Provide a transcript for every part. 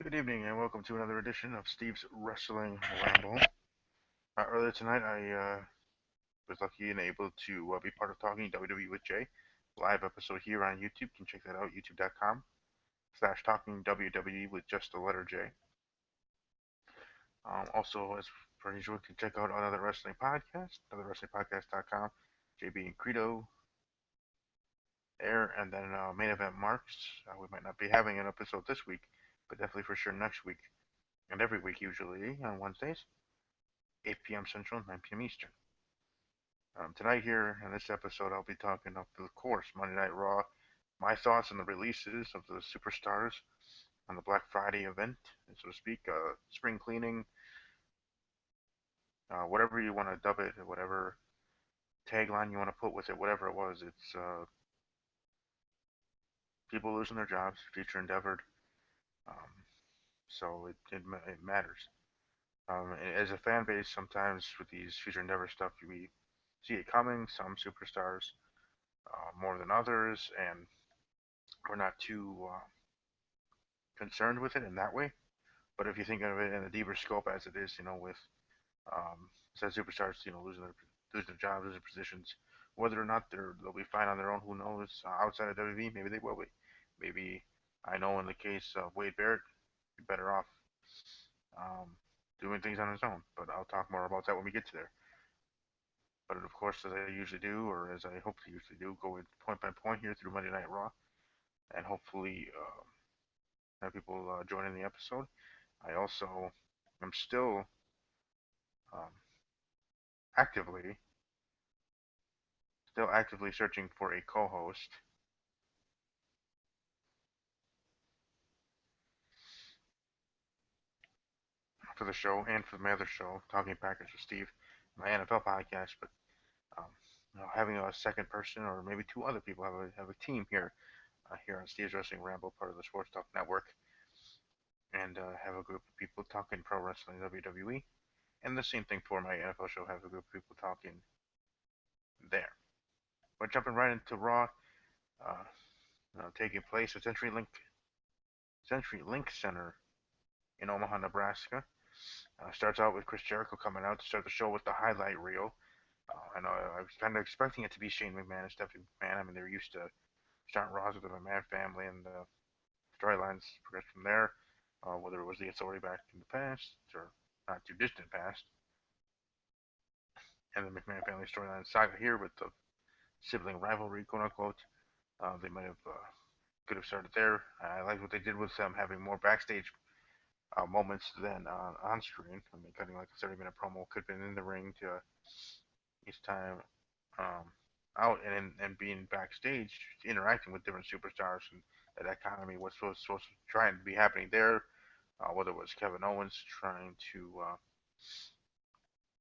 Good evening and welcome to another edition of Steve's Wrestling Ramble. Earlier tonight, I was lucky and able to be part of Talking WWE with Jay, live episode here on YouTube. You can check that out, youtube.com/Talking WWE with just the letter J. Also, as per usual, you can check out another wrestling podcast, anotherwrestlingpodcast.com, JB and Credo there, and then main event marks. We might not be having an episode this week, but definitely for sure next week, and every week usually on Wednesdays. 8 p.m. Central, 9 p.m. Eastern. Tonight, here in this episode, I'll be talking, of course, Monday Night Raw, my thoughts on the releases of the superstars on the Black Friday event, so to speak, spring cleaning, whatever you want to dub it, whatever tagline you want to put with it, whatever it was. It's people losing their jobs, future endeavored, um, so it matters. As a fan base, sometimes with these future endeavor stuff, we see it coming. Some superstars more than others, and we're not too concerned with it in that way. But if you think of it in a deeper scope, as it is, with said superstars, losing their jobs, losing positions, whether or not they'll be fine on their own, who knows? Outside of WWE, maybe they will be. Maybe I know in the case of Wade Barrett, be better off um, doing things on his own. But I'll talk more about that when we get to there. But of course, as I usually do, or as I hope to usually do, go point by point here through Monday Night Raw, and hopefully have people join in the episode. I also am um, actively, still actively searching for a co-host for the show and for my other show, Talking Packers with Steve, my NFL podcast. But um, having a second person or maybe two other people have a team here on Steve's Wrestling Ramble, part of the Sports Talk Network, and have a group of people talking pro wrestling, WWE, and the same thing for my NFL show. Have a group of people talking there. But jumping right into Raw, uh, taking place at CenturyLink Center in Omaha, Nebraska. Starts out with Chris Jericho coming out to start the show with the highlight reel. And I was kind of expecting it to be Shane McMahon and Stephanie McMahon. I mean, they're used to starting Raws with the McMahon family, and storylines progress from there. Whether it was the Authority back in the past or not too distant past, and the McMahon family storyline saga here with the sibling rivalry, quote unquote. They might have could have started there. I like what they did with them having more backstage moments than on screen. I mean, cutting like a 30-minute promo could have been in the ring to each time um, out and being backstage, interacting with different superstars and that economy was supposed to try and be happening there. Whether it was Kevin Owens trying to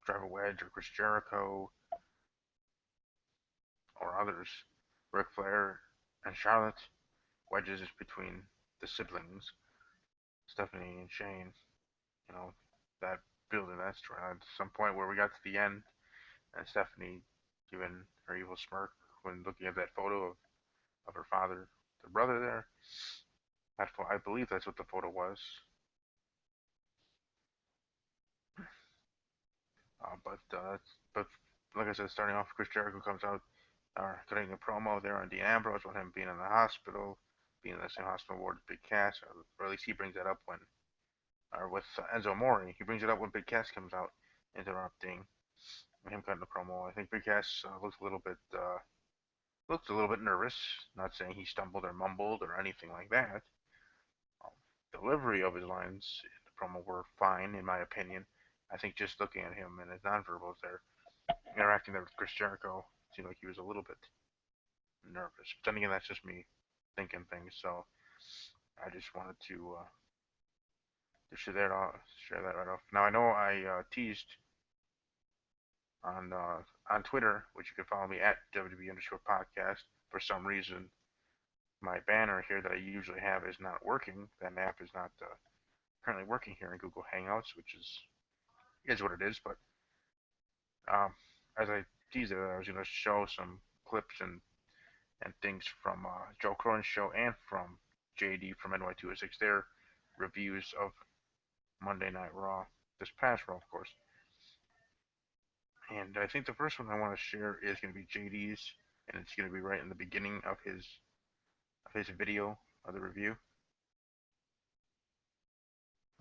drive a wedge or Chris Jericho or others, Ric Flair and Charlotte, wedges between the siblings, Stephanie and Shane, you know, that building that storyline to some point where we got to the end and Stephanie giving her evil smirk when looking at that photo of her father, the brother there. I believe that's what the photo was. But like I said, starting off, Chris Jericho comes out, cutting a promo there on Dean Ambrose on him being in the hospital, being in the same hospital ward as Big Cass, or at least he brings that up when, or with Enzo Amore, he brings it up when Big Cass comes out, interrupting him cutting the promo. I think Big Cass looked a little bit nervous. Not saying he stumbled or mumbled or anything like that. Um, Delivery of his lines in the promo were fine, in my opinion. I think just looking at him and his nonverbals there, interacting there with Chris Jericho, seemed like he was a little bit nervous. But then again, that's just me thinking things. So I just wanted to share that right off. Now I know I teased on Twitter, which you can follow me at WB_podcast. For some reason, my banner here that I usually have is not working. That app is not currently working here in Google Hangouts, which is what it is. But um, as I teased it, I was going to show some clips and things from Joe Cronin's show and from JD from NY206. They're reviews of Monday Night Raw, this past Raw, of course. And I think the first one I want to share is going to be JD's, and it's going to be right in the beginning of his video of the review,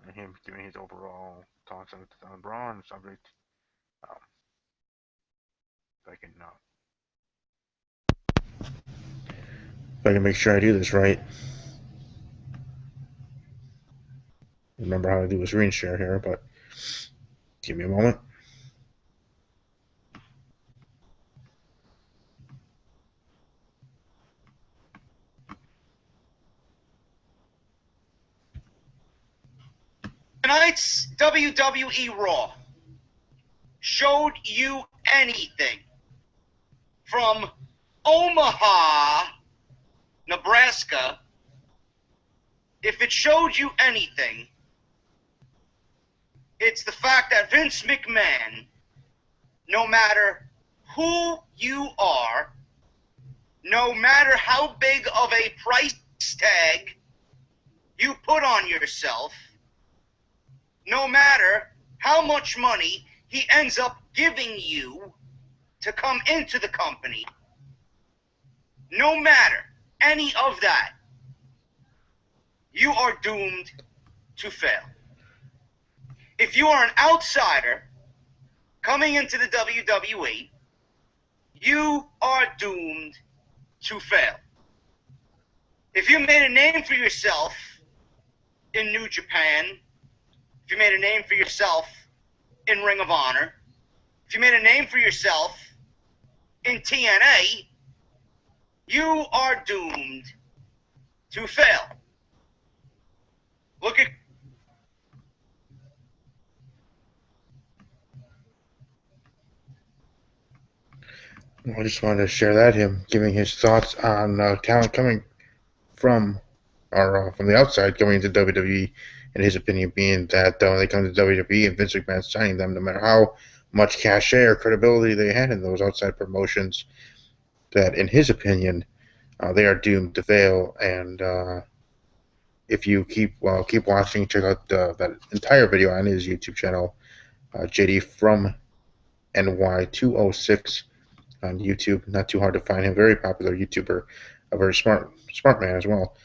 and him giving his overall thoughts on Raw and the subject. Um, if I can make sure I do this right. Remember how to do a screen share here, but give me a moment. Tonight's WWE Raw showed you anything from Omaha, Nebraska. If it showed you anything, it's the fact that Vince McMahon, no matter who you are, no matter how big of a price tag you put on yourself, no matter how much money he ends up giving you to come into the company, no matter any of that, you are doomed to fail. If you are an outsider coming into the WWE, you are doomed to fail. If you made a name for yourself in New Japan, if you made a name for yourself in Ring of Honor, if you made a name for yourself in TNA, you are doomed to fail. Look at I just wanted to share that, him giving his thoughts on talent coming from from the outside coming into WWE, and his opinion being that when they come to WWE and Vince McMahon signing them, no matter how much cachet or credibility they had in those outside promotions, that in his opinion they are doomed to fail. And if you keep watching, check out that entire video on his YouTube channel, JD from NY206 on YouTube. Not too hard to find him. Very popular YouTuber, a very smart man as well.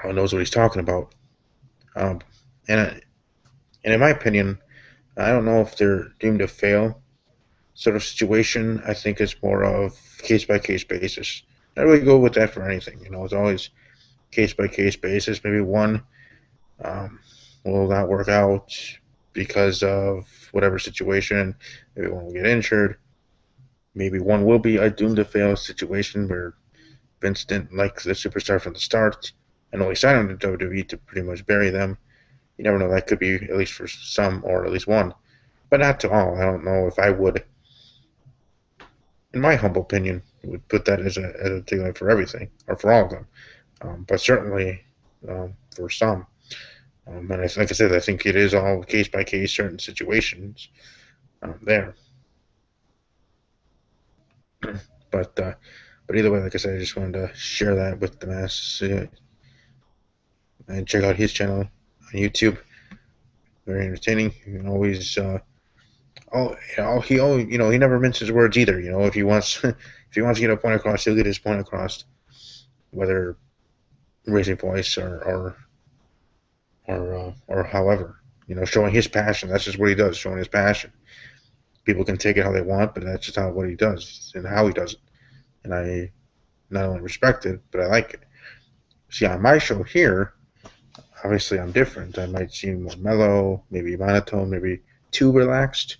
Who knows what he's talking about. And in my opinion, I don't know if they're doomed to fail sort of situation. I think it's more of case by case basis. I really go with that for anything. It's always case by case basis. Maybe one will not work out because of whatever situation. Maybe one will get injured. Maybe one will be a doomed to fail situation where Vince didn't like the superstar from the start and only signed him to WWE to pretty much bury them. You never know. That could be at least for some, or at least one, but not to all. I don't know if I would, in my humble opinion, would put that as a thing for everything or for all of them. But certainly for some. And like I said, I think it is all case by case, certain situations there. But either way, like I said, I just wanted to share that with the mass and check out his channel on YouTube. Very entertaining. You can always he never minces words either. If he wants to get a point across, he'll get his point across, whether raising voice or however. Showing his passion. That's just what he does. Showing his passion. People can take it how they want, but that's just what he does and how he does it. And I not only respect it, but I like it. See, on my show here, obviously I'm different. I might seem more mellow, maybe monotone, maybe too relaxed.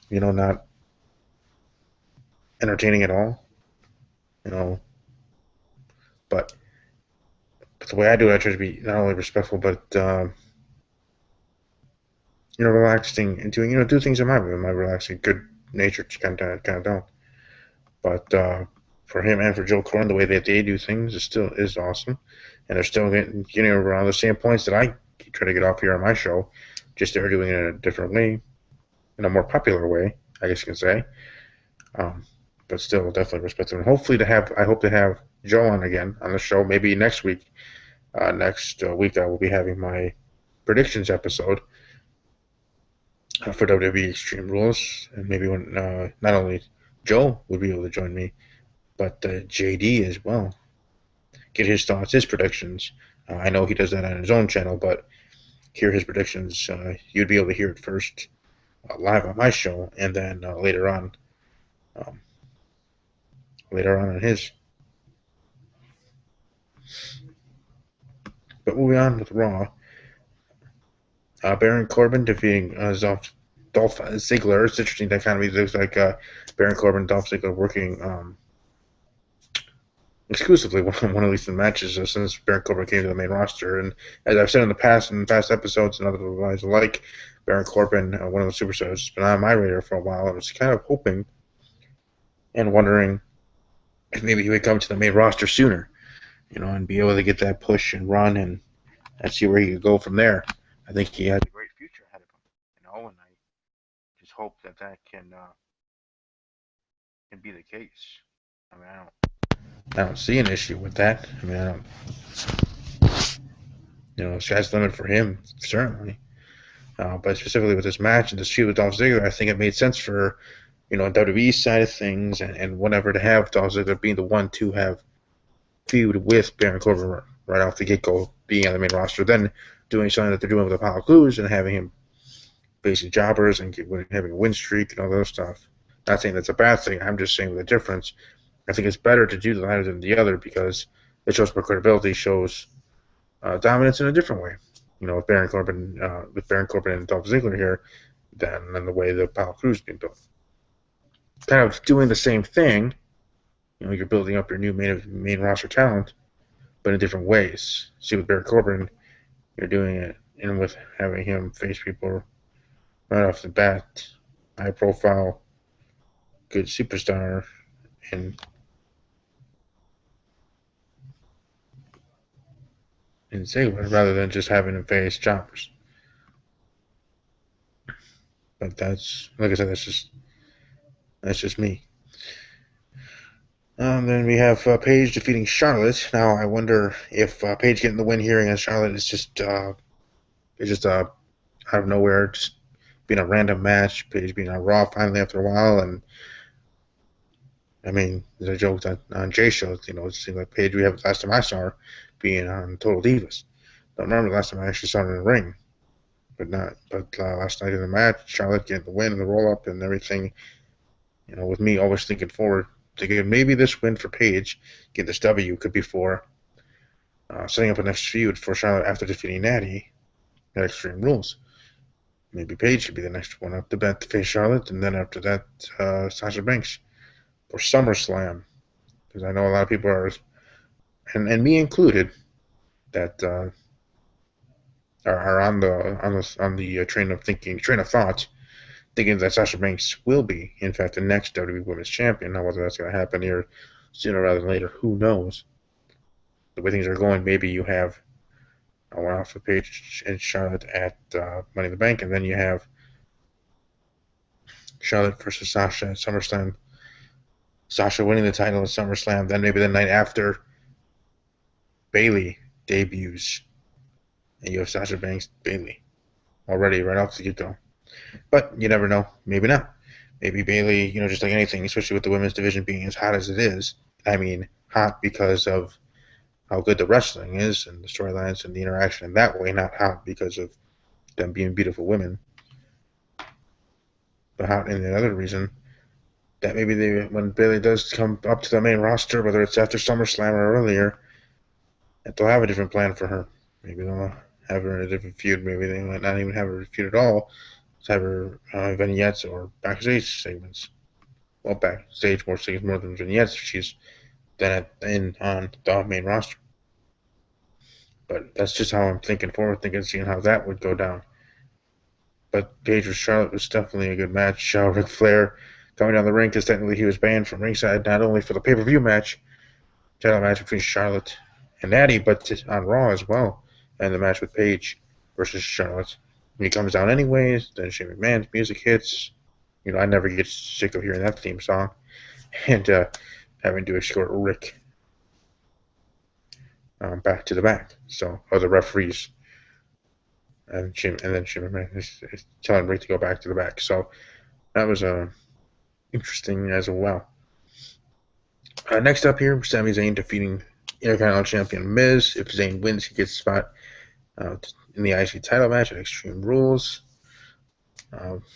Not entertaining at all. But the way I do it, I try to be not only respectful, but relaxing and doing do things in my relaxing, good nature kind of don't. But for him and for Joe Corn, the way that they do things is awesome, and they're still getting around the same points that I try to get off here on my show. Just they're doing it in a different way, in a more popular way, I guess you can say. But still, definitely respect them. And hopefully, I hope to have Joe on again on the show, maybe next week. Next week I will be having my predictions episode for WWE Extreme Rules, and maybe when not only Joe will be able to join me, but JD as well. Get his thoughts, his predictions. I know he does that on his own channel, but hear his predictions. You'd be able to hear it first live on my show, and then um, later on his. But moving on with Raw, Baron Corbin defeating Dolph Ziggler. It's interesting that kind of looks like Baron Corbin and Dolph Ziggler working exclusively one of these matches since Baron Corbin came to the main roster. And as I've said in past episodes and otherwise alike, Baron Corbin, one of the superstars, has been on my radar for a while. I was kind of hoping and wondering if maybe he would come to the main roster sooner, and be able to get that push and run and see where he could go from there. I think he has a great future ahead of him, and I just hope that can be the case. I mean, I don't see an issue with that. I mean, I don't, sky's the limit for him, certainly. But specifically with this match and this feud with Dolph Ziggler, I think it made sense for, WWE side of things and whatever to have Dolph Ziggler being the one to have feud with Baron Corbin right off the get-go, being on the main roster, then doing something that they're doing with Apollo Crews and having him facing jobbers and having a win streak and all those stuff. Not saying that's a bad thing. I'm just saying the difference. I think it's better to do the latter than the other because it shows more credibility, shows dominance in a different way. With Baron Corbin and Dolph Ziggler here, than the way the Apollo Crews being built. Kind of doing the same thing. You're building up your new main roster talent, but in different ways. See, with Baron Corbin, you're doing it, and with having him face people right off the bat, high profile, good superstar, and Ziggler, rather than just having him face jobbers. But that's, like I said, that's just me. Then we have Paige defeating Charlotte. Now I wonder if Paige getting the win here against Charlotte is just out of nowhere, just being a random match. Paige being on Raw finally after a while, and I mean, there's a joke on Jay's show. It seemed like Paige. We have last time I saw her being on Total Divas. Don't remember the last time I actually saw her in the ring, but last night in the match, Charlotte getting the win and the roll up and everything. With me always thinking forward, thinking maybe this win for Paige, get this W, could be for setting up a next feud for Charlotte after defeating Natty at Extreme Rules. Maybe Paige should be the next one up to bat to face Charlotte, and then after that, Sasha Banks for SummerSlam, because I know a lot of people are, and me included, that are on the train of thought, thinking that Sasha Banks will be, in fact, the next WWE Women's Champion. Now, whether that's going to happen here sooner rather than later, who knows? The way things are going, maybe you have a one-off with Paige and Charlotte at Money in the Bank, and then you have Charlotte versus Sasha at SummerSlam. Sasha winning the title at SummerSlam. Then maybe the night after, Bayley debuts, and you have Sasha Banks, Bayley, already right off the get-go. But you never know. Maybe not. Maybe Bayley, just like anything, especially with the women's division being as hot as it is. I mean, hot because of how good the wrestling is and the storylines and the interaction in that way, not hot because of them being beautiful women. But hot in the other reason that maybe when Bayley does come up to the main roster, whether it's after SummerSlam or earlier, that they'll have a different plan for her. Maybe they'll have her in a different feud. Maybe they might not even have her feud at all. Have her vignettes or backstage segments. Well, backstage more than vignettes. She's then on the main roster. But that's just how I'm thinking forward, seeing how that would go down. But Paige with Charlotte was definitely a good match. Ric Flair coming down the ring because technically he was banned from ringside, not only for the pay-per-view match, title match between Charlotte and Natty, but on Raw as well, and the match with Paige versus Charlotte. When he comes down anyways, then Shane McMahon's music hits. I never get sick of hearing that theme song. And having to escort Rick back to the back. So, or the referees and then Jim McMahon is telling Rick to go back to the back. So that was interesting as well. Next up here, Sami Zayn defeating Intercontinental Champion Miz. If Zayn wins, he gets a spot in the IC title match at Extreme Rules.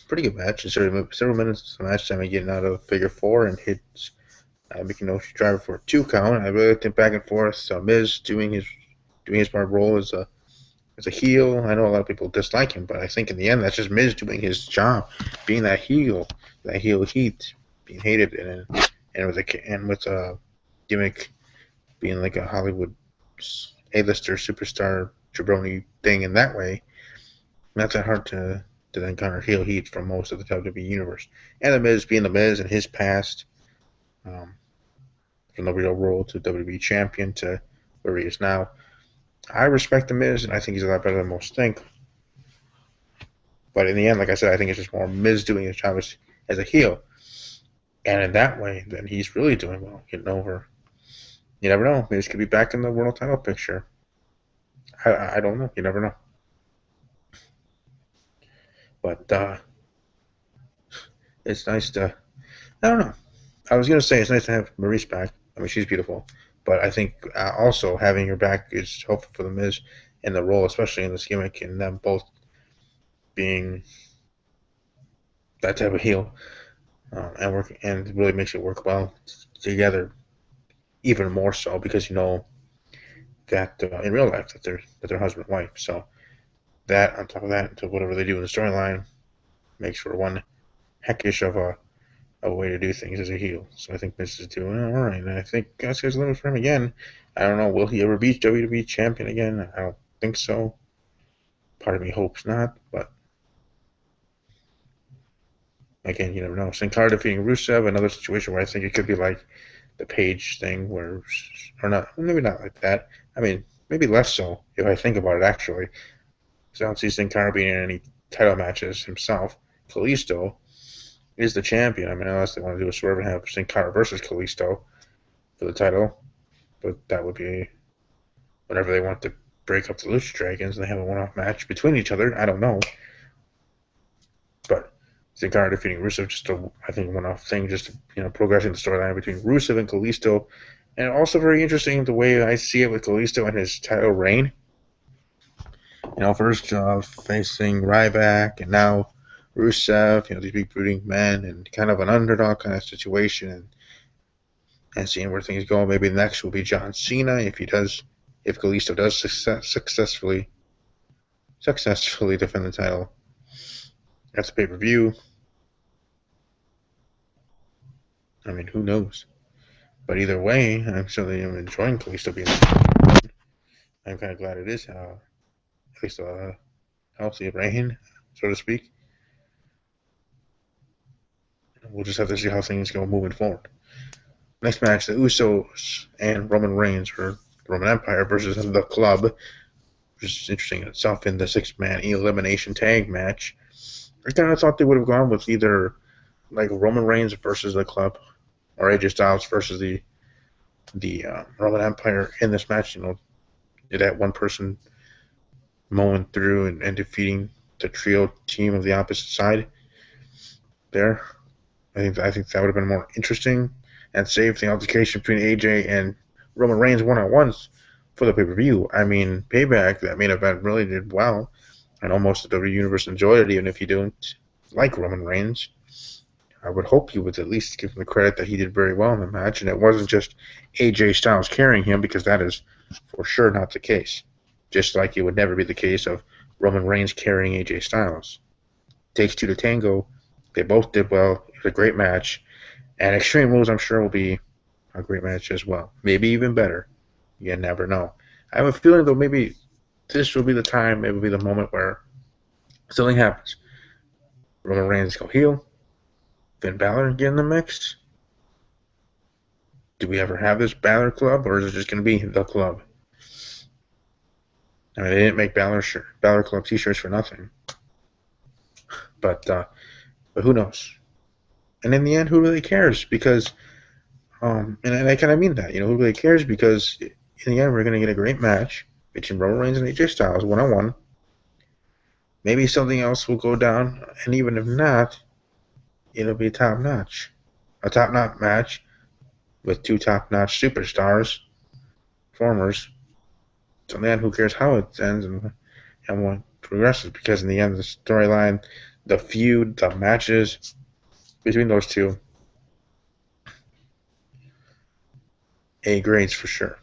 Pretty good match. In several minutes of the match, Sami getting out of the figure four and hits making no driver for a 2 count. I really liked it back and forth. Miz doing his part role as a heel. I know a lot of people dislike him, but I think in the end that's just Miz doing his job, being that heel heat, being hated, and with a gimmick being like a Hollywood A-lister superstar jabroni thing in that way. Not that hard to then counter heel heat from most of the WWE universe. And the Miz being the Miz and his past, from the Real World to WWE champion to where he is now. I respect the Miz, and I think he's a lot better than most think. But in the end, like I said, I think it's just more Miz doing his job as a heel. And in that way, then he's really doing well, getting over. You never know. Miz could be back in the world title picture. I don't know. You never know. But it's nice to. I don't know. I was going to say it's nice to have Maurice back. I mean, she's beautiful. But I think also having her back is helpful for the Miz in the role, especially in this gimmick, and them both being that type of heel, and really makes it work well together. Even more so because you know that in real life that they're husband and wife. So that on top of that, to whatever they do in the storyline, makes for one heckish of a way to do things as a heel. So I think this is doing all right, and I think sky's the limit for him again. I don't know, will he ever be WWE champion again? I don't think so. Part of me hopes not, but again, you never know. Sin Cara defeating Rusev, another situation where I think it could be like the Page thing, where, or not, maybe not like that. I mean, maybe less so if I think about it actually. Because I don't see Sin Cara being in any title matches himself. Kalisto is the champion. I mean, unless they want to do a swerve and have Sin Cara versus Kalisto for the title, but that would be whenever they want to break up the Lucha Dragons and they have a one-off match between each other. I don't know, but Sin Cara defeating Rusev, just I think one-off thing, just progressing the storyline between Rusev and Kalisto, and also very interesting the way I see it with Kalisto and his title reign. First facing Ryback, and now Rusev, these big brooding men, and kind of an underdog kind of situation, and seeing where things go. Maybe next will be John Cena if Kalisto does successfully defend the title at the pay-per-view. I mean, who knows? But either way, I'm certainly enjoying Kalisto being there. I'm kind of glad it is at least a healthy reign, so to speak. We'll just have to see how things go moving forward. Next match, the Usos and Roman Reigns for the Roman Empire versus the Club, which is interesting in itself in the 6-man elimination tag match. I kind of thought they would have gone with either like Roman Reigns versus the Club or AJ Styles versus the Roman Empire in this match. That one person mowing through and defeating the trio team of the opposite side there. I think that would have been more interesting and saved the altercation between AJ and Roman Reigns one-on-ones for the pay-per-view. I mean, Payback, that main event really did well. I know most of the WWE Universe enjoyed it, even if you don't like Roman Reigns. I would hope you would at least give him the credit that he did very well in the match, and it wasn't just AJ Styles carrying him, because that is for sure not the case. Just like it would never be the case of Roman Reigns carrying AJ Styles. Takes two to tango. They both did well. It was a great match. And Extreme Rules, I'm sure, will be a great match as well. Maybe even better. You never know. I have a feeling, though, maybe this will be the time, maybe will be the moment where something happens. Roman Reigns go heel. Finn Balor get in the mix. Do we ever have this Balor Club, or is it just going to be the Club? I mean, they didn't make Balor Club t-shirts for nothing. But who knows? And in the end, who really cares? Because, and I kind of mean that, who really cares? Because in the end, we're going to get a great match between Roman Reigns and AJ Styles, 1-on-1. Maybe something else will go down, and even if not, it'll be top-notch. A top-notch match with two top-notch superstars, formers. So then, who cares how it ends and what progresses? Because in the end, the storyline, the feud, the matches between those two, A grades for sure.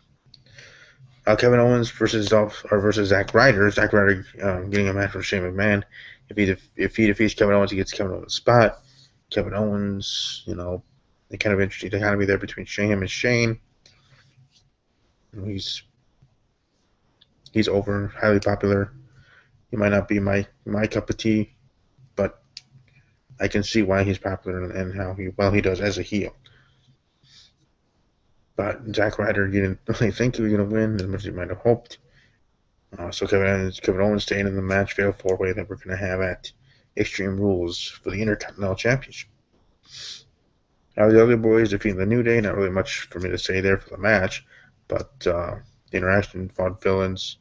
Kevin Owens versus Zack Ryder. Zack Ryder getting a match with Shane McMahon. If he defeats Kevin Owens, he gets Kevin Owens' spot. Kevin Owens, they kind of interesting. They kind of be there between him and Shane. He's over, highly popular. He might not be my cup of tea, but I can see why he's popular and how he does as a heel. But Zack Ryder, you didn't really think he was going to win as much as you might have hoped. So Kevin Owens staying in the match fatal 4-way that we're going to have at Extreme Rules for the Intercontinental Championship. Now the other boys defeating the New Day, not really much for me to say there for the match, but the interaction fought villains.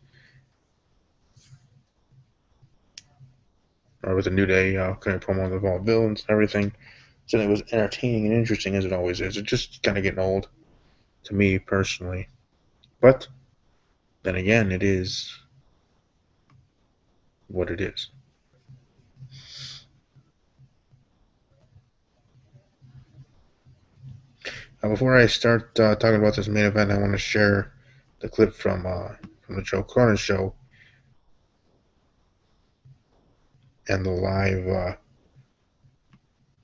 With the New Day kind of promo of all villains and everything. So it was entertaining and interesting as it always is. It's just kind of getting old to me personally. But then again, it is what it is. Before I start talking about this main event, I want to share the clip from the Joe Cronin show and the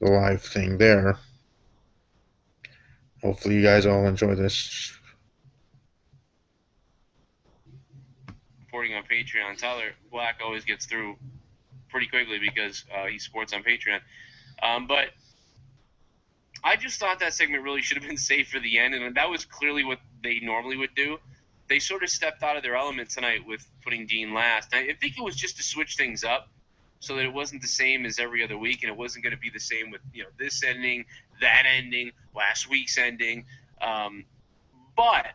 live thing there. Hopefully, you guys all enjoy this. Reporting on Patreon, Tyler Black always gets through pretty quickly because he sports on Patreon. But I just thought that segment really should have been saved for the end, and that was clearly what they normally would do. They sort of stepped out of their element tonight with putting Dean last. I think it was just to switch things up so that it wasn't the same as every other week, and it wasn't going to be the same with this ending, that ending, last week's ending. But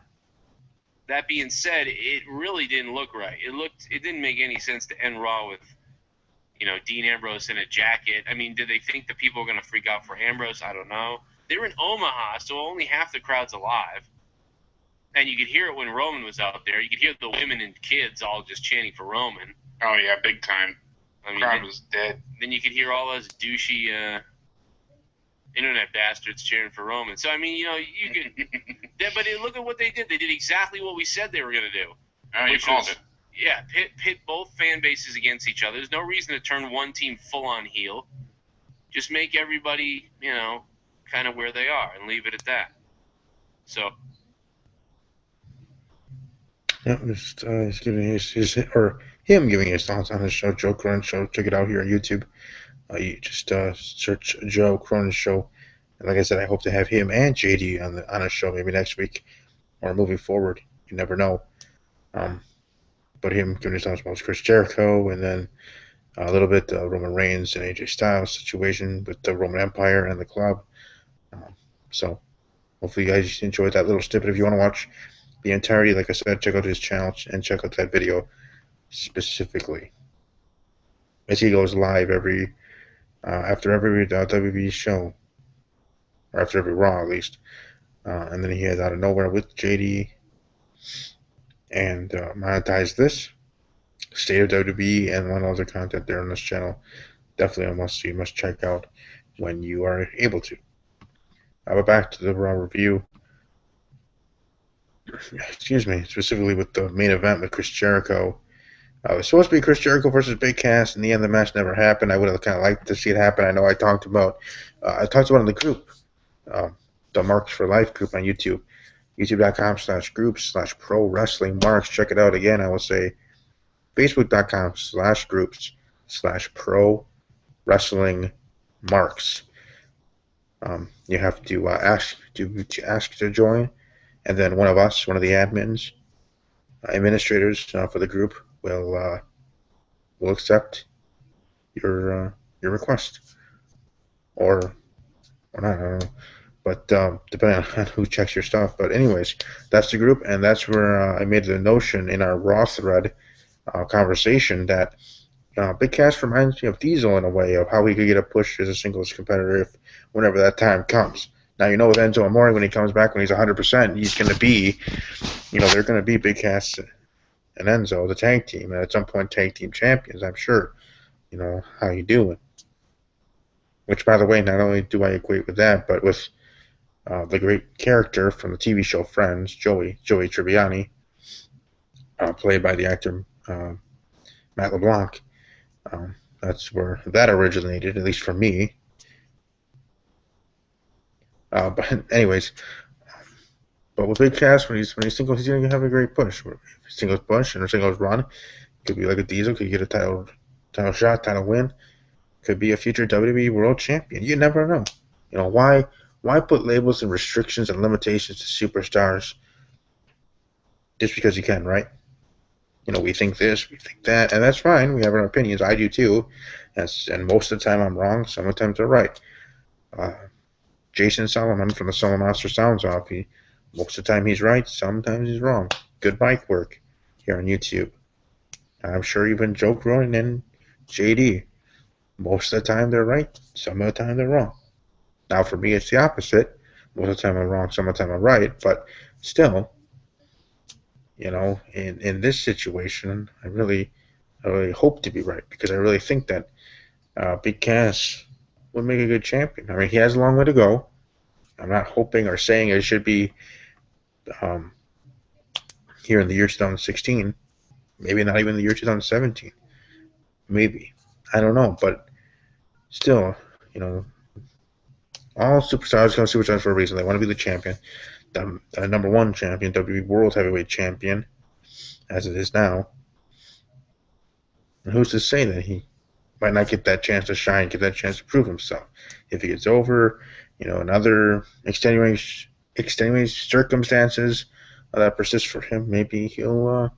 that being said, it really didn't look right. It didn't make any sense to end Raw with Dean Ambrose in a jacket. I mean, did they think that people were going to freak out for Ambrose? I don't know. They were in Omaha, so only half the crowd's alive. And you could hear it when Roman was out there. You could hear the women and kids all just chanting for Roman. Oh, yeah, big time. I mean, crowd was dead. Then you could hear all those douchey internet bastards cheering for Roman. So, I mean, you could... but look at what they did. They did exactly what we said they were going to do. Oh, you called it. Yeah, pit both fan bases against each other. There's no reason to turn one team full-on heel. Just make everybody, kind of where they are and leave it at that. So. Yeah, just giving him giving his thoughts on his show, Joe Cronin Show. Check it out here on YouTube. You just search Joe Cronin Show. And like I said, I hope to have him and JD on a show maybe next week or moving forward. You never know. But him giving his thoughts about Chris Jericho, and then a little bit Roman Reigns and AJ Styles situation with the Roman Empire and the club. So hopefully you guys enjoyed that little snippet. If you want to watch the entirety, like I said, check out his channel and check out that video specifically, as he goes live after every WWE show, or after every Raw at least, and then he heads out of nowhere with JD and monetize this State of WWE and one other content there on this channel. Definitely a must see, must check out when you are able to. But back to the Raw review. Excuse me, specifically with the main event with Chris Jericho. It was supposed to be Chris Jericho versus Big Cass. In the end, the match never happened. I would have kind of liked to see it happen. I know I talked about it in the group, the Marks for Life group on YouTube, youtube.com/groups/pro wrestling marks. Check it out again. I will say facebook.com/groups/pro wrestling marks. You have to ask to join, and then one of the admins, administrators for the group will accept your request, or not. I don't know. But depending on who checks your stuff. But anyways, that's the group, and that's where I made the notion in our Raw thread conversation that Big Cass reminds me of Diesel in a way of how he could get a push as a singles competitor if whenever that time comes. Now, with Enzo Amore, when he comes back, when he's 100%, he's going to be, they're going to be Big Cass and Enzo, the tag team, and at some point tag team champions, I'm sure. How you doing? Which, by the way, not only do I equate with that, but with the great character from the TV show Friends, Joey Tribbiani, played by the actor Matt LeBlanc. That's where that originated, at least for me. But anyways, but with Big Cass, when he's singles, he's gonna have a great push. Singles push and a singles run could be like a Diesel, could get a title shot, title win. Could be a future WWE World Champion. You never know. Why put labels and restrictions and limitations to superstars just because you can, right? We think this, we think that, and that's fine. We have our opinions. I do too. And most of the time I'm wrong. Sometimes I'm right. Jason Solomon from the Solo Monster Sounds Off. Most of the time he's right. Sometimes he's wrong. Good mic work here on YouTube. I'm sure even Joe Cronin and JD. Most of the time they're right. Some of the time they're wrong. Now for me it's the opposite. Most of the time I'm wrong. Some of the time I'm right. But still, in this situation, I really hope to be right because I really think that Big Cass would make a good champion. I mean, he has a long way to go. I'm not hoping or saying it should be here in the year 2016. Maybe not even the year 2017. Maybe. I don't know. But still, all superstars come superstars for a reason. They want to be the champion. The number one champion, WWE World Heavyweight Champion, as it is now. And who's to say that he might not get that chance to shine, get that chance to prove himself? If he gets over, in other extenuating circumstances that persist for him, maybe he'll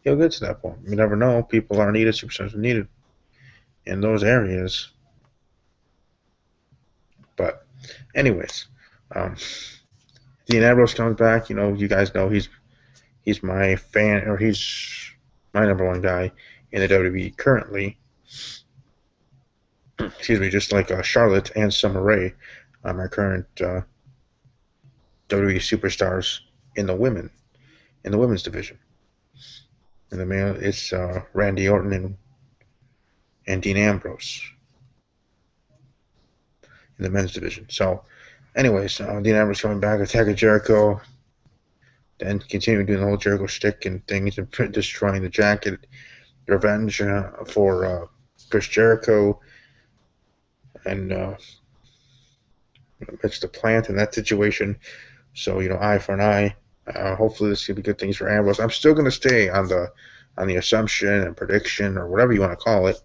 get to that point. You never know. People are needed, superstars are needed in those areas. But anyways, Dean Ambrose comes back. You guys know he's my fan, or he's my number one guy in the WWE currently. Excuse me, just like Charlotte and Summer Rae are my current WWE superstars in the women's division. In the male, it's Randy Orton and Dean Ambrose in the men's division. So, anyways, Dean Ambrose coming back, attacking Jericho, then continuing doing the whole Jericho shtick and things and destroying the jacket. Revenge for Chris Jericho and it's the plant in that situation. So eye for an eye. Hopefully this can be good things for Ambrose. I'm still going to stay on the assumption and prediction or whatever you want to call it.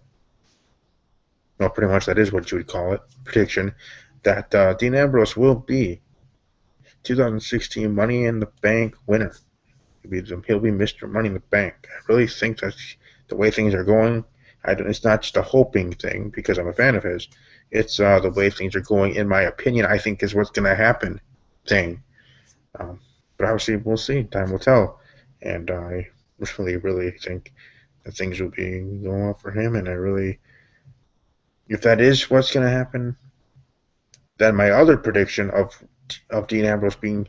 Well, pretty much that is what you would call it, prediction, that Dean Ambrose will be 2016 Money in the Bank winner. He'll be Mr. Money in the Bank. I really think that's the way things are going. It's not just a hoping thing because I'm a fan of his. It's the way things are going, in my opinion, I think is what's going to happen thing. But obviously, we'll see. Time will tell. And I really, really think that things will be going well for him. And if that is what's going to happen, then my other prediction of Dean Ambrose being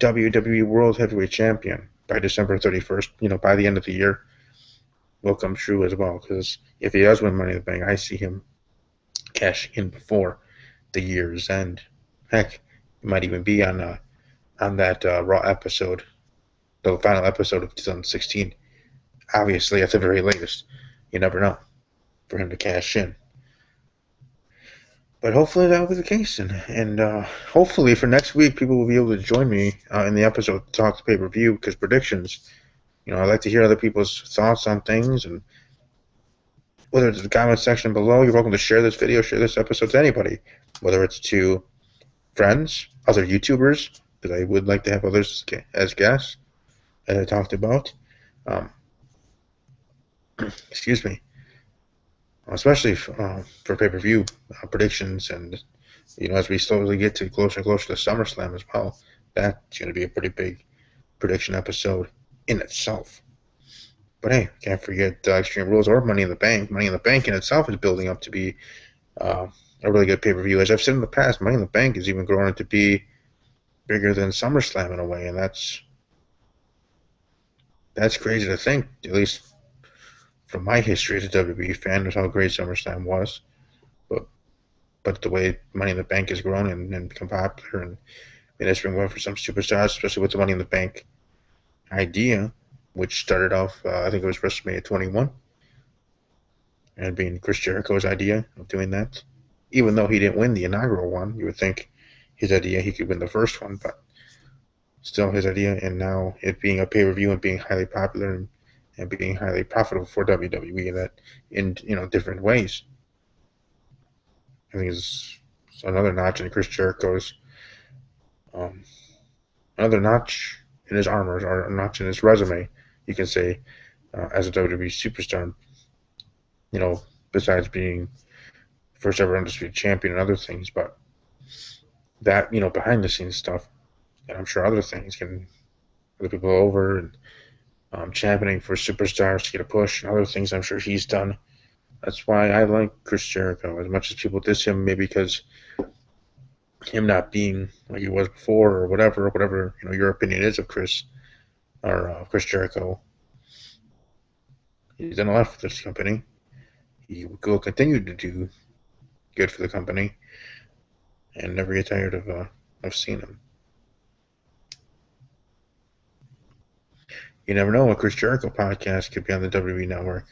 WWE World Heavyweight Champion by December 31st, by the end of the year, will come true as well. Because if he does win Money in the Bank, I see him cash in before the year's end. Heck, he might even be on that Raw episode, the final episode of 2016. Obviously, at the very latest. You never know for him to cash in. But hopefully that will be the case. And hopefully for next week, people will be able to join me in the episode to talk to pay-per-view, because predictions, I like to hear other people's thoughts on things. And whether it's in the comment section below, you're welcome to share this video, share this episode to anybody. Whether it's to friends, other YouTubers, because I would like to have others as guests, as I talked about. Excuse me. Especially for pay-per-view predictions and as we slowly get to closer and closer to SummerSlam as well, that's going to be a pretty big prediction episode in itself. But hey, can't forget Extreme Rules or Money in the Bank. Money in the Bank in itself is building up to be a really good pay-per-view. As I've said in the past, Money in the Bank is even growing to be bigger than SummerSlam in a way, and that's crazy to think, at least from my history as a WWE fan, is how great SummerSlam was. But the way Money in the Bank has grown and become popular, and it's been well for some superstars, especially with the Money in the Bank idea, which started off, I think it was WrestleMania 21, and being Chris Jericho's idea of doing that. Even though he didn't win the inaugural one, you would think his idea he could win the first one, but still his idea, and now it being a pay-per-view and being highly popular and being highly profitable for WWE in different ways. I think it's another notch in Chris Jericho's, another notch in his armor, or a notch in his resume, you can say, as a WWE superstar. Besides being first ever undisputed champion and other things, but that behind the scenes stuff, and I'm sure other things can other people over and championing for superstars to get a push and other things I'm sure he's done. That's why I like Chris Jericho as much as people diss him, maybe because him not being like he was before or whatever your opinion is of Chris Chris Jericho. He's done a lot for this company. He will continue to do good for the company and never get tired of seeing him. You never know, a Chris Jericho podcast could be on the WWE Network.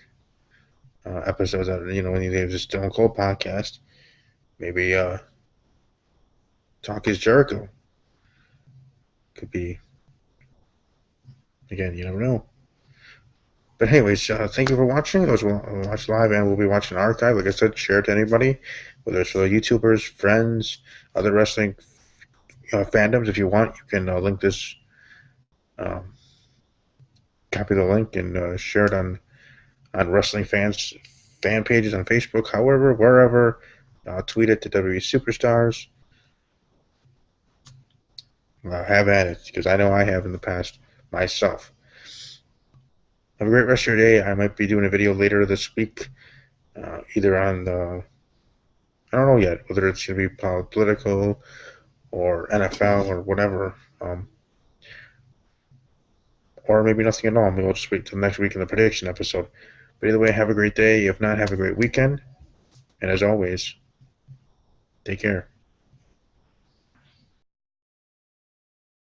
Episodes that when they have the Stone Cold podcast, maybe Talk is Jericho could be. Again, you never know. But anyways, thank you for watching. Those will watch live, and we'll be watching archive. Like I said, share it to anybody, whether it's for YouTubers, friends, other wrestling fandoms. If you want, you can link this, copy the link, and share it on wrestling fans fan pages on Facebook. However, wherever, tweet it to WWE Superstars. Have at it, because I know I have in the past myself. Have a great rest of your day. I might be doing a video later this week, either on I don't know yet, whether it's going to be political or NFL or whatever, or maybe nothing at all. Maybe we'll just wait till next week in the prediction episode. But either way, have a great day. If not, have a great weekend. And as always, take care.